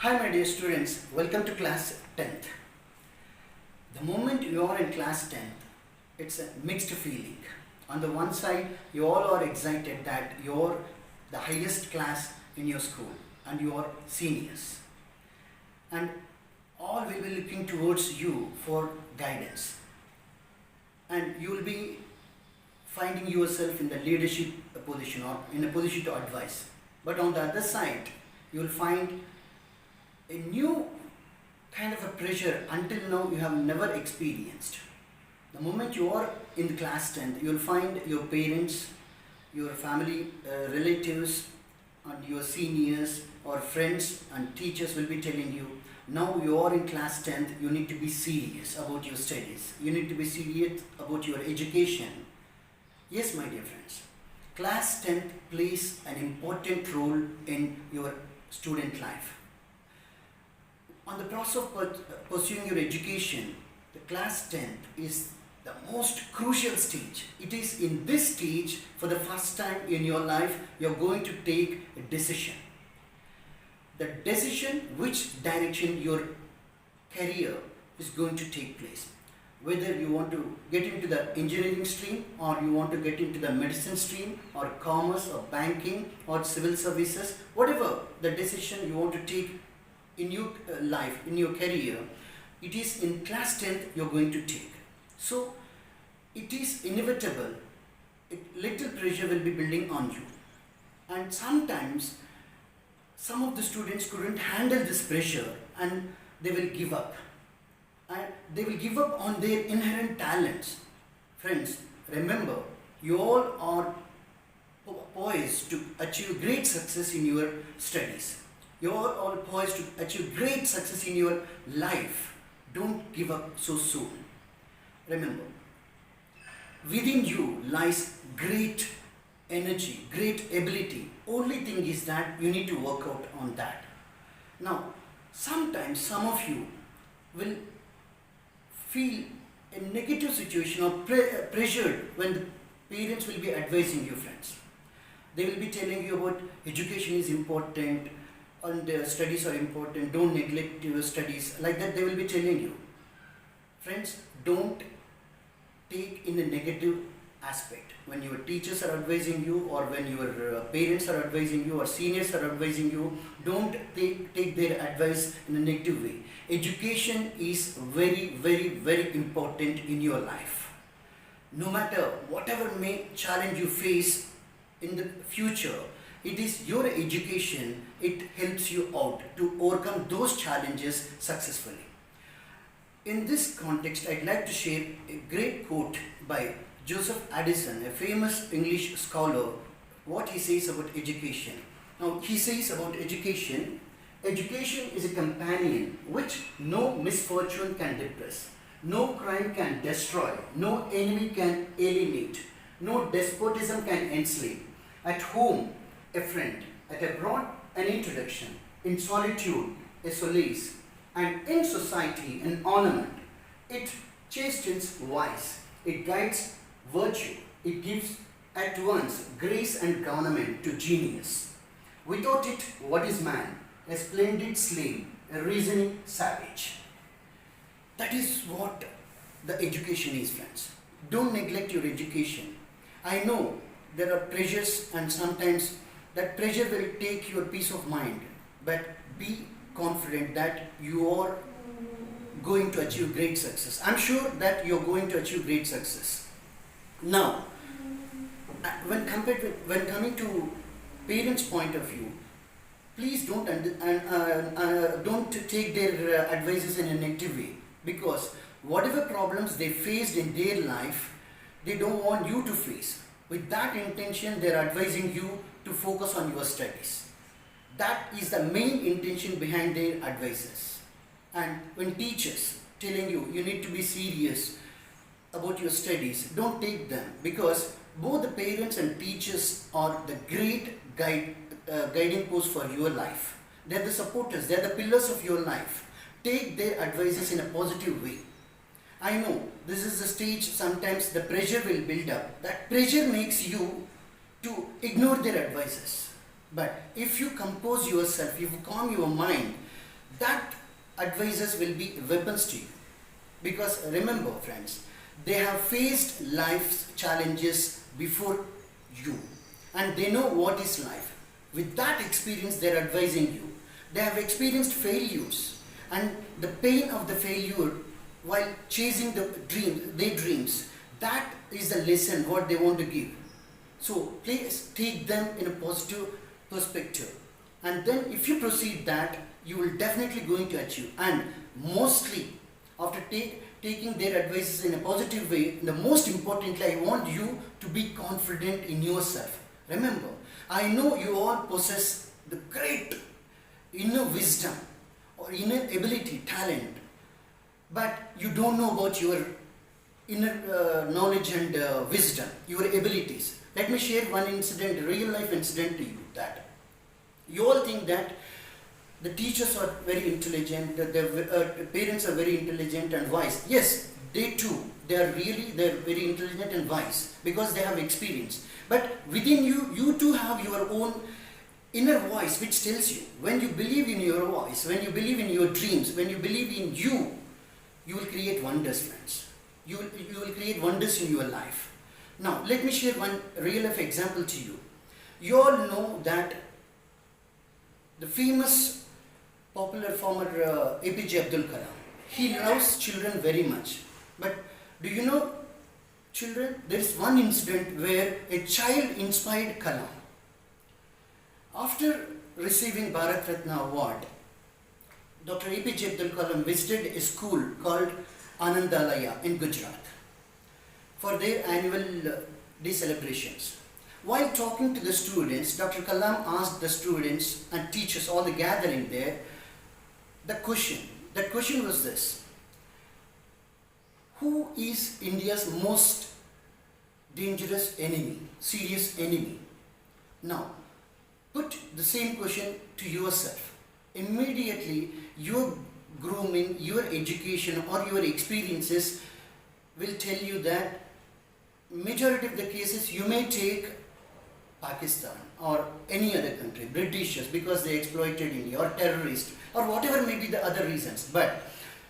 Hi my dear students, welcome to class 10th. The moment you are in class 10th, it's a mixed feeling. On the one side, you all are excited that you're the highest class in your school and you are seniors. And all will be looking towards you for guidance. And you will be finding yourself in the leadership position or in a position to advise. But on the other side, you will find a new kind of a pressure until now you have never experienced. The moment you are in the class 10th, you will find your parents, your family, relatives and your seniors or friends and teachers will be telling you, now you are in class 10th, you need to be serious about your studies. You need to be serious about your education. Yes, my dear friends, class 10th plays an important role in your student life. On the process of pursuing your education, the class 10th is the most crucial stage. It is in this stage, for the first time in your life, you are going to take a decision. The decision which direction your career is going to take place. Whether you want to get into the engineering stream or you want to get into the medicine stream or commerce or banking or civil services, whatever the decision you want to take in your life, in your career, it is in class 10th you're going to take. So it is inevitable, little pressure will be building on you. And sometimes some of the students couldn't handle this pressure and they will give up. And they will give up on their inherent talents. Friends, remember, you all are poised to achieve great success in your studies. You are all poised to achieve great success in your life. Don't give up so soon. Remember, within you lies great energy, great ability. Only thing is that you need to work out on that. Now, sometimes some of you will feel a negative situation or pressured when the parents will be advising you, friends. They will be telling you about education is important, and studies are important, don't neglect your studies, like that they will be telling you. Friends, don't take in a negative aspect. When your teachers are advising you or when your parents are advising you or seniors are advising you, don't take their advice in a negative way. Education is very, very, very important in your life. No matter whatever may challenge you face in the future, it is your education, it helps you out to overcome those challenges successfully. In this context, I'd like to share a great quote by Joseph Addison, a famous English scholar, what he says about education. Now, he says about education, education is a companion which no misfortune can depress, no crime can destroy, no enemy can alienate, no despotism can enslave. At home, a friend, at abroad, an introduction, in solitude, a solace, and in society, an ornament. It chastens vice, it guides virtue, it gives at once grace and government to genius. Without it, what is man? A splendid slave, a reasoning savage. That is what the education is, friends. Don't neglect your education. I know there are pressures and sometimes that pressure will take your peace of mind, but be confident that you are going to achieve great success. I'm sure that you're going to achieve great success. Now, when coming to parents' point of view, please don't take their advices in a negative way, because whatever problems they faced in their life, they don't want you to face. With that intention, they're advising you to focus on your studies. That is the main intention behind their advices. And when teachers telling you, you need to be serious about your studies, don't take them, because both the parents and teachers are the great guiding post for your life. They're the supporters, they're the pillars of your life. Take their advices in a positive way. I know this is the stage sometimes the pressure will build up. That pressure makes you to ignore their advices. But if you compose yourself, if you calm your mind, that advisors will be weapons to you. Because remember friends, they have faced life's challenges before you and they know what is life. With that experience they are advising you. They have experienced failures and the pain of the failure while chasing their dreams. That is the lesson what they want to give. So please take them in a positive perspective, and then if you proceed that, you will definitely going to achieve. And mostly after taking their advices in a positive way, the most importantly, I want you to be confident in yourself. Remember, I know you all possess the great inner wisdom or inner ability, talent, but you don't know about your inner knowledge and wisdom, your abilities. Let me share one incident, real life incident to you, that you all think that the teachers are very intelligent, that the parents are very intelligent and wise. Yes, they too. They are very intelligent and wise because they have experience. But within you, you too have your own inner voice which tells you. When you believe in your voice, when you believe in your dreams, when you believe in you, you will create wonders, friends. You will create wonders in your life. Now, let me share one real life example to you. You all know that the famous popular farmer APJ Abdul Kalam, he loves children very much. But do you know, children, there is one incident where a child inspired Kalam. After receiving Bharat Ratna award, Dr. APJ Abdul Kalam visited a school called Anandalaya in Gujarat for their annual day celebrations. While talking to the students, Dr. Kalam asked the students and teachers, all the gathering there, the question. That question was this: who is India's most dangerous enemy, serious enemy? Now, put the same question to yourself. Immediately, your grooming, your education or your experiences will tell you that majority of the cases you may take Pakistan or any other country, Britishers, because they exploited India, or terrorists, or whatever may be the other reasons. But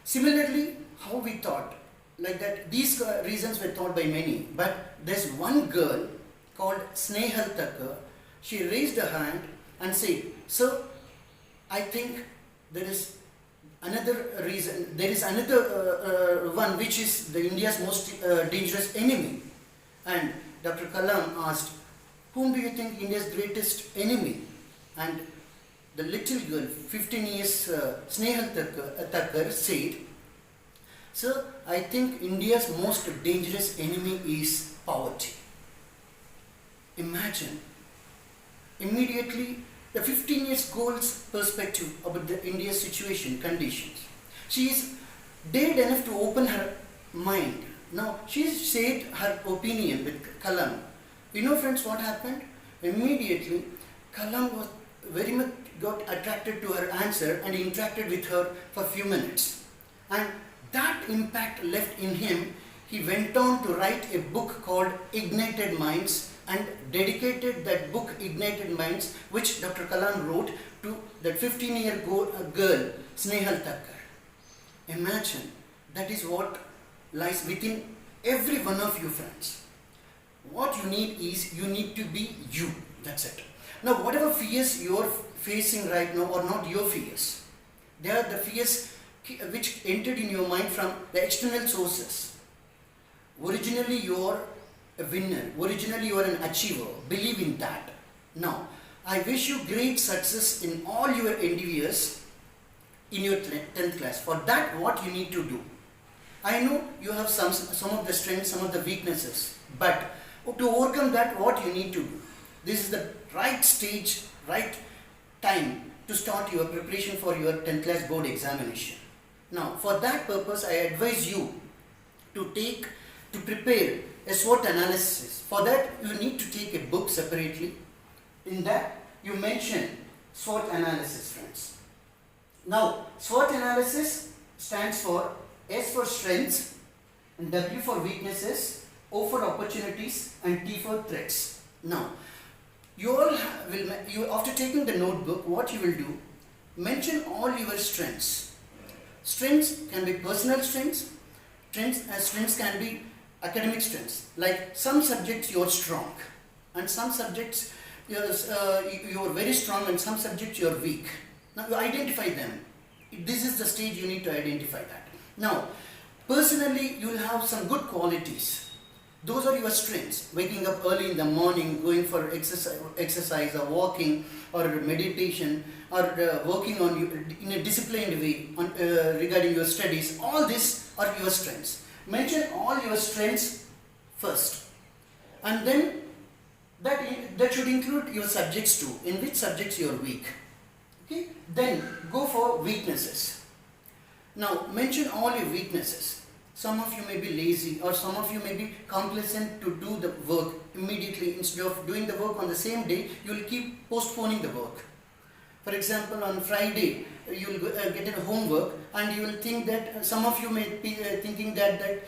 similarly, how we thought, like that, these reasons were thought by many. But there's one girl called Snehal Thakur. She raised her hand and said, "Sir, I think there is another reason, there is another one which is the India's most dangerous enemy." And Dr. Kalam asked, "Whom do you think India's greatest enemy?" And the little girl, 15 years, Snehal Thakur said, "Sir, I think India's most dangerous enemy is poverty." Imagine, immediately the 15 years girl's perspective about the India's situation, conditions. She is dared enough to open her mind. Now, she said her opinion with Kalam. You know, friends, what happened? Immediately, Kalam was very much got attracted to her answer and interacted with her for a few minutes. And that impact left in him. He went on to write a book called Ignited Minds and dedicated that book, Ignited Minds, which Dr. Kalam wrote to that 15-year girl, Snehal Thakur. Imagine, that is what lies within every one of you, friends. What you need is, you need to be you. That's it. Now, whatever fears you are facing right now are not your fears. They are the fears which entered in your mind from the external sources. Originally, you are a winner. Originally, you are an achiever. Believe in that. Now, I wish you great success in all your endeavors in your 10th class. For that, what you need to do? I know you have some of the strengths, some of the weaknesses, but to overcome that, what you need to do? This is the right stage, right time to start your preparation for your 10th class board examination. Now, for that purpose, I advise you to prepare a SWOT analysis. For that, you need to take a book separately. In that, you mention SWOT analysis, friends. Now, SWOT analysis stands for S for strengths, and W for weaknesses, O for opportunities, and T for threats. Now, you all after taking the notebook, what you will do, mention all your strengths. Strengths can be personal strengths, strengths can be academic strengths. Like some subjects you are strong, and some subjects you are very strong, and some subjects you are weak. Now you identify them. This is the stage you need to identify that. Now, personally, you will have some good qualities. Those are your strengths. Waking up early in the morning, going for exercise or walking or meditation, or working on you in a disciplined way on, regarding your studies. All these are your strengths. Mention all your strengths first, and then that should include your subjects too. In which subjects you are weak. Okay? Then go for weaknesses. Now mention all your weaknesses. Some of you may be lazy, or some of you may be complacent to do the work immediately. Instead of doing the work on the same day, you will keep postponing the work. For example, on Friday, you will get a homework, and you will think that some of you may be thinking that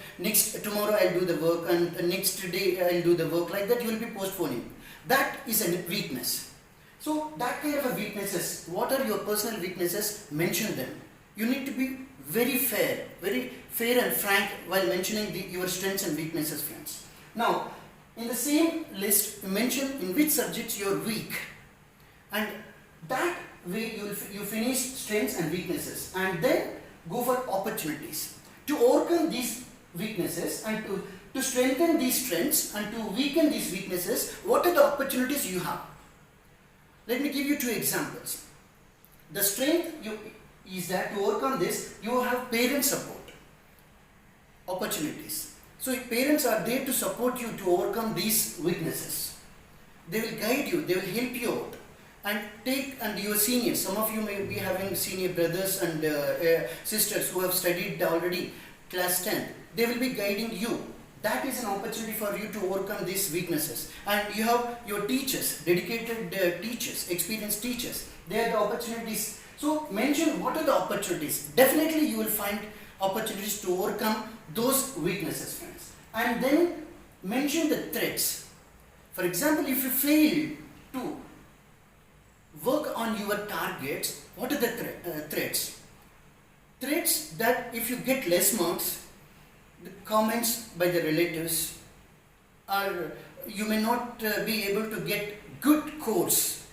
tomorrow I'll do the work, and next day I'll do the work. Like that, you will be postponing. That is a weakness. So that kind of a weaknesses, what are your personal weaknesses? Mention them. You need to be very fair and frank while mentioning your strengths and weaknesses, friends. Now, in the same list, mention in which subjects you are weak, and that way you finish strengths and weaknesses, and then go for opportunities to overcome these weaknesses and to strengthen these strengths and to weaken these weaknesses. What are the opportunities you have? Let me give you 2 examples. The strength is that to overcome this, you have parent support. Opportunities. So if parents are there to support you to overcome these weaknesses, they will guide you, they will help you out. And your seniors, some of you may be having senior brothers and sisters who have studied already class 10, they will be guiding you. That is an opportunity for you to overcome these weaknesses. And you have your teachers, dedicated teachers, experienced teachers. They are the opportunities. So mention what are the opportunities. Definitely you will find opportunities to overcome those weaknesses, friends. And then mention the threats. For example, if you fail to work on your targets, what are the threats? Threats that if you get less marks, the comments by the relatives, or you may not be able to get good course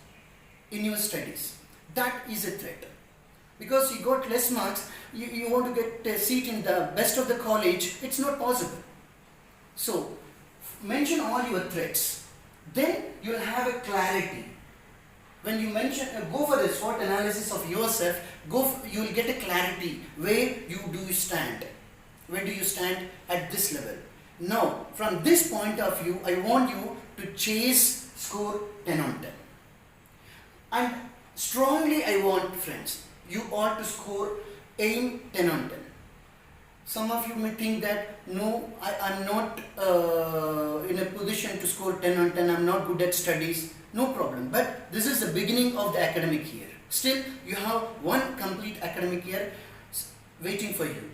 in your studies. That is a threat. Because you got less marks, you want to get a seat in the best of the college, it's not possible. So, mention all your threats. Then you will have a clarity. When you go for the SWOT analysis of yourself, you will get a clarity. Where do you stand? Where do you stand at this level? Now, from this point of view, I want you to score 10 on 10. And strongly I want, friends, you all to aim 10 on 10. Some of you may think that, no, I'm not in a position to score 10 on 10, I'm not good at studies. No problem, but this is the beginning of the academic year. Still, you have one complete academic year waiting for you.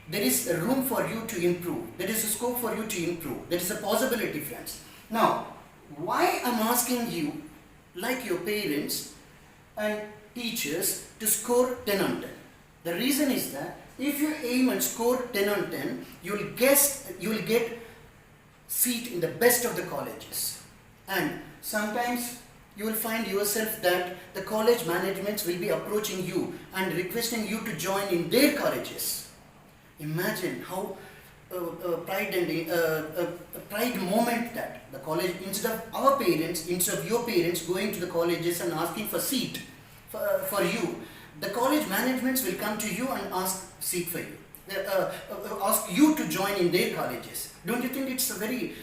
There is a room for you to improve. There is a scope for you to improve. There is a possibility, friends. Now, why I'm asking you, like your parents and teachers, to score 10 on 10? The reason is that if you aim and score 10 on 10, you will get seat in the best of the colleges. And sometimes you will find yourself that the college managements will be approaching you and requesting you to join in their colleges. Imagine how pride moment that the college, instead of your parents going to the colleges and asking for seat for you, the college managements will come to you and ask seat for you, ask you to join in their colleges. Don't you think it's a very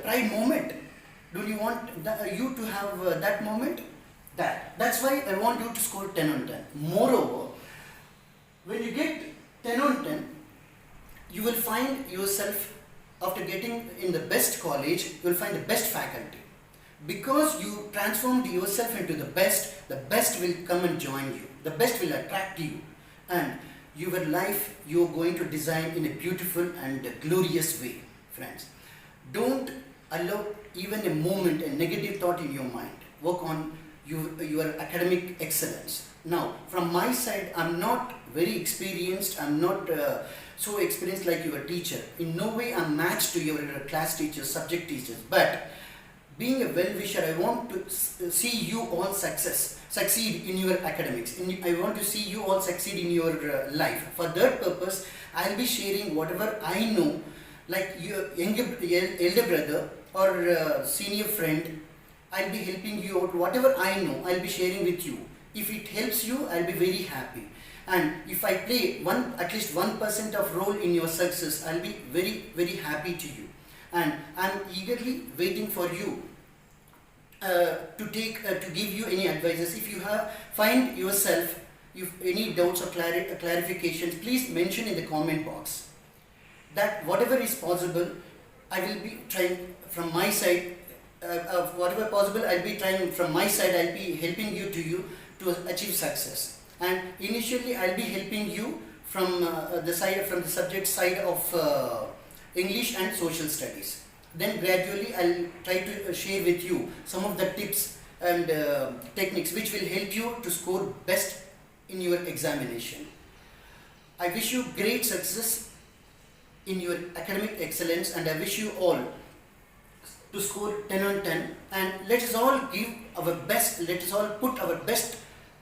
pride moment? Don't you want you to have that moment? That's why I want you to score 10 on 10. Moreover, when you get 10 on 10, you will find yourself, after getting in the best college, you will find the best faculty. Because you transformed yourself into the best will come and join you. The best will attract you. And your life you are going to design in a beautiful and glorious way, friends. Don't allow even a moment, a negative thought in your mind. Work on your academic excellence. Now, from my side, I'm not very experienced, I'm not so experienced like your teacher. In no way I'm matched to your class teachers, subject teachers, but being a well-wisher, I want to see you all succeed in your academics. I want to see you all succeed in your life. For that purpose, I'll be sharing whatever I know, like your elder brother or senior friend. I'll be helping you out. Whatever I know, I'll be sharing with you. If it helps you, I'll be very happy. And if I play at least 1% of role in your success, I'll be very happy to you. And I'm eagerly waiting for you to give you any advices. If you find yourself, if any doubts or clarifications, please mention in the comment box. That whatever is possible, I will be trying from my side. Whatever possible, I'll be trying from my side. I'll be helping you to achieve success. And initially, I'll be helping you from the subject side of English and social studies. Then gradually I'll try to share with you some of the tips and techniques which will help you to score best in your examination. I wish you great success in your academic excellence, and I wish you all to score 10 on 10, and let us all give our best, let us all put our best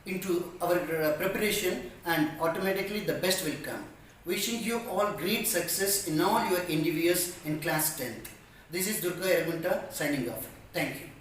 into our preparation, and automatically the best will come. Wishing you all great success in all your endeavors in class 10th. This is Durga Eragunta signing off. Thank you.